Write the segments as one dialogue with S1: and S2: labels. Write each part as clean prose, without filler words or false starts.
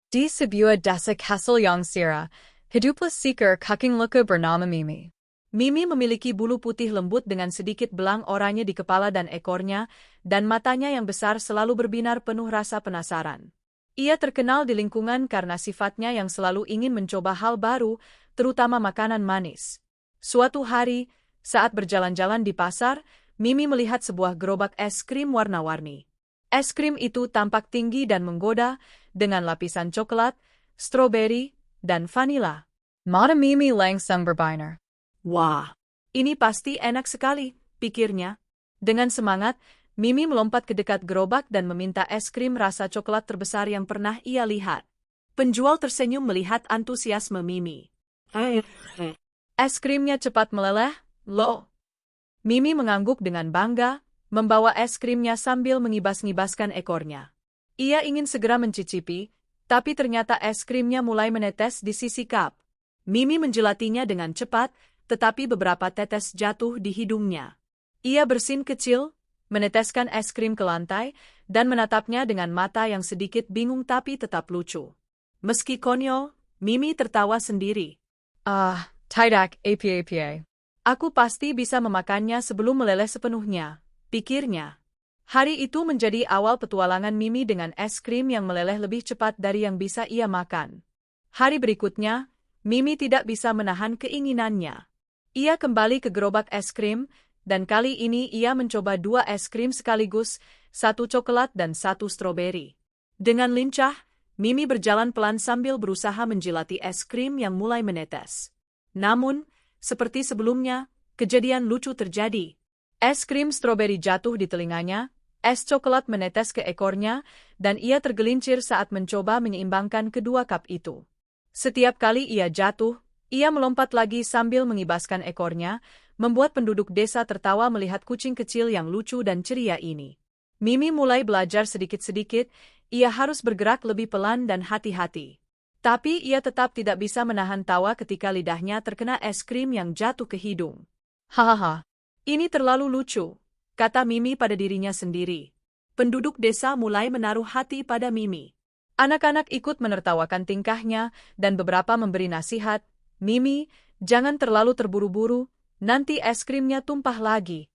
S1: Di sebuah desa kecil yang sirah, hiduplah seekor kucing luka bernama Mimi. Mimi memiliki bulu putih lembut dengan sedikit belang oranye di kepala dan ekornya, dan matanya yang besar selalu berbinar penuh rasa penasaran. Ia terkenal di lingkungan karena sifatnya yang selalu ingin mencoba hal baru, terutama makanan manis. Suatu hari, saat berjalan-jalan di pasar, Mimi melihat sebuah gerobak es krim warna-warni. Es krim itu tampak tinggi dan menggoda, dengan lapisan coklat, stroberi, dan vanila. Mata Mimi langsung berbinar. Wah, ini pasti enak sekali, pikirnya. Dengan semangat, Mimi melompat ke dekat gerobak dan meminta es krim rasa coklat terbesar yang pernah ia lihat. Penjual tersenyum melihat antusiasme Mimi. Es krimnya cepat meleleh, loh. Mimi mengangguk dengan bangga, membawa es krimnya sambil mengibas-ngibaskan ekornya. Ia ingin segera mencicipi, tapi ternyata es krimnya mulai menetes di sisi cup. Mimi menjelatinya dengan cepat, tetapi beberapa tetes jatuh di hidungnya. Ia bersin kecil, meneteskan es krim ke lantai, dan menatapnya dengan mata yang sedikit bingung tapi tetap lucu. Meski konyol, Mimi tertawa sendiri. Tidak apa-apa. Aku pasti bisa memakannya sebelum meleleh sepenuhnya, pikirnya. Hari itu menjadi awal petualangan Mimi dengan es krim yang meleleh lebih cepat dari yang bisa ia makan. Hari berikutnya, Mimi tidak bisa menahan keinginannya. Ia kembali ke gerobak es krim, dan kali ini ia mencoba 2 es krim sekaligus, 1 coklat dan 1 stroberi. Dengan lincah, Mimi berjalan pelan sambil berusaha menjilati es krim yang mulai menetes. Namun, seperti sebelumnya, kejadian lucu terjadi. Es krim stroberi jatuh di telinganya, es coklat menetes ke ekornya, dan ia tergelincir saat mencoba menyeimbangkan kedua cup itu. Setiap kali ia jatuh, ia melompat lagi sambil mengibaskan ekornya, membuat penduduk desa tertawa melihat kucing kecil yang lucu dan ceria ini. Mimi mulai belajar sedikit-sedikit, ia harus bergerak lebih pelan dan hati-hati. Tapi ia tetap tidak bisa menahan tawa ketika lidahnya terkena es krim yang jatuh ke hidung. Hahaha, ini terlalu lucu, kata Mimi pada dirinya sendiri. Penduduk desa mulai menaruh hati pada Mimi. Anak-anak ikut menertawakan tingkahnya, dan beberapa memberi nasihat, Mimi, jangan terlalu terburu-buru, nanti es krimnya tumpah lagi.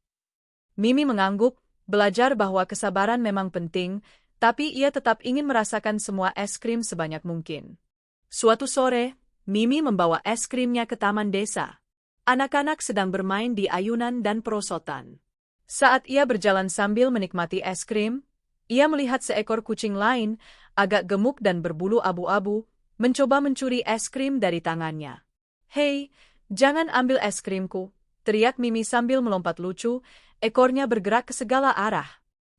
S1: Mimi mengangguk, belajar bahwa kesabaran memang penting, tapi ia tetap ingin merasakan semua es krim sebanyak mungkin. Suatu sore, Mimi membawa es krimnya ke taman desa. Anak-anak sedang bermain di ayunan dan perosotan. Saat ia berjalan sambil menikmati es krim, ia melihat seekor kucing lain, agak gemuk dan berbulu abu-abu, mencoba mencuri es krim dari tangannya. Hei, jangan ambil es krimku, teriak Mimi sambil melompat lucu, ekornya bergerak ke segala arah.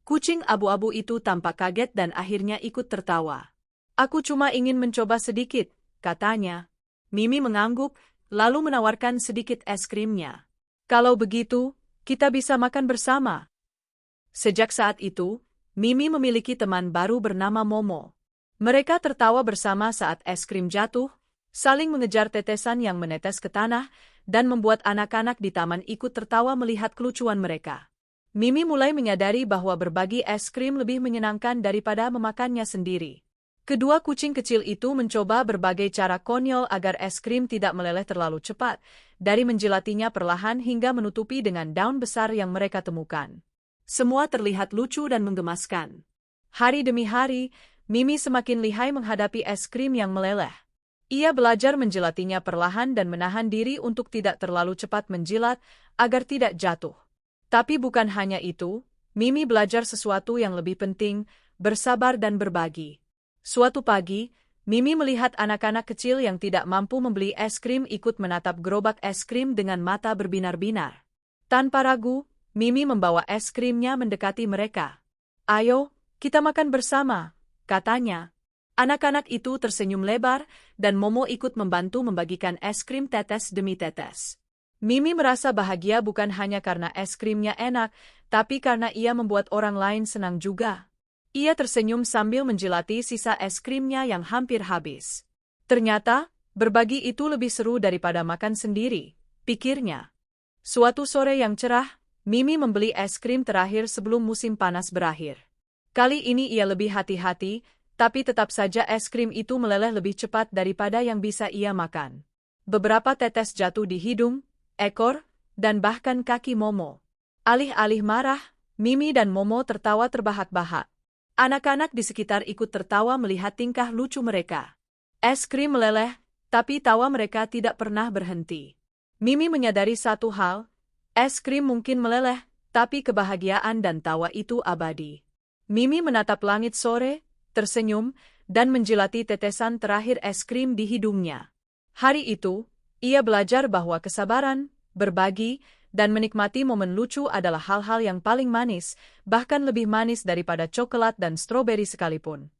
S1: Kucing abu-abu itu tampak kaget dan akhirnya ikut tertawa. Aku cuma ingin mencoba sedikit, katanya. Mimi mengangguk, lalu menawarkan sedikit es krimnya. Kalau begitu, kita bisa makan bersama. Sejak saat itu, Mimi memiliki teman baru bernama Momo. Mereka tertawa bersama saat es krim jatuh, saling mengejar tetesan yang menetes ke tanah, dan membuat anak-anak di taman ikut tertawa melihat kelucuan mereka. Mimi mulai menyadari bahwa berbagi es krim lebih menyenangkan daripada memakannya sendiri. Kedua kucing kecil itu mencoba berbagai cara konyol agar es krim tidak meleleh terlalu cepat, dari menjilatinya perlahan hingga menutupi dengan daun besar yang mereka temukan. Semua terlihat lucu dan menggemaskan. Hari demi hari, Mimi semakin lihai menghadapi es krim yang meleleh. Ia belajar menjilatinya perlahan dan menahan diri untuk tidak terlalu cepat menjilat, agar tidak jatuh. Tapi bukan hanya itu, Mimi belajar sesuatu yang lebih penting, bersabar dan berbagi. Suatu pagi, Mimi melihat anak-anak kecil yang tidak mampu membeli es krim ikut menatap gerobak es krim dengan mata berbinar-binar. Tanpa ragu, Mimi membawa es krimnya mendekati mereka. Ayo, kita makan bersama, katanya. Anak-anak itu tersenyum lebar, dan Momo ikut membantu membagikan es krim tetes demi tetes. Mimi merasa bahagia bukan hanya karena es krimnya enak, tapi karena ia membuat orang lain senang juga. Ia tersenyum sambil menjilati sisa es krimnya yang hampir habis. Ternyata, berbagi itu lebih seru daripada makan sendiri, pikirnya. Suatu sore yang cerah, Mimi membeli es krim terakhir sebelum musim panas berakhir. Kali ini ia lebih hati-hati, Tapi tetap saja es krim itu meleleh lebih cepat daripada yang bisa ia makan. Beberapa tetes jatuh di hidung, ekor, dan bahkan kaki Momo. Alih-alih marah, Mimi dan Momo tertawa terbahak-bahak. Anak-anak di sekitar ikut tertawa melihat tingkah lucu mereka. Es krim meleleh, tapi tawa mereka tidak pernah berhenti. Mimi menyadari satu hal, es krim mungkin meleleh, tapi kebahagiaan dan tawa itu abadi. Mimi menatap langit sore, tersenyum, dan menjilati tetesan terakhir es krim di hidungnya. Hari itu, ia belajar bahwa kesabaran, berbagi, dan menikmati momen lucu adalah hal-hal yang paling manis, bahkan lebih manis daripada coklat dan stroberi sekalipun.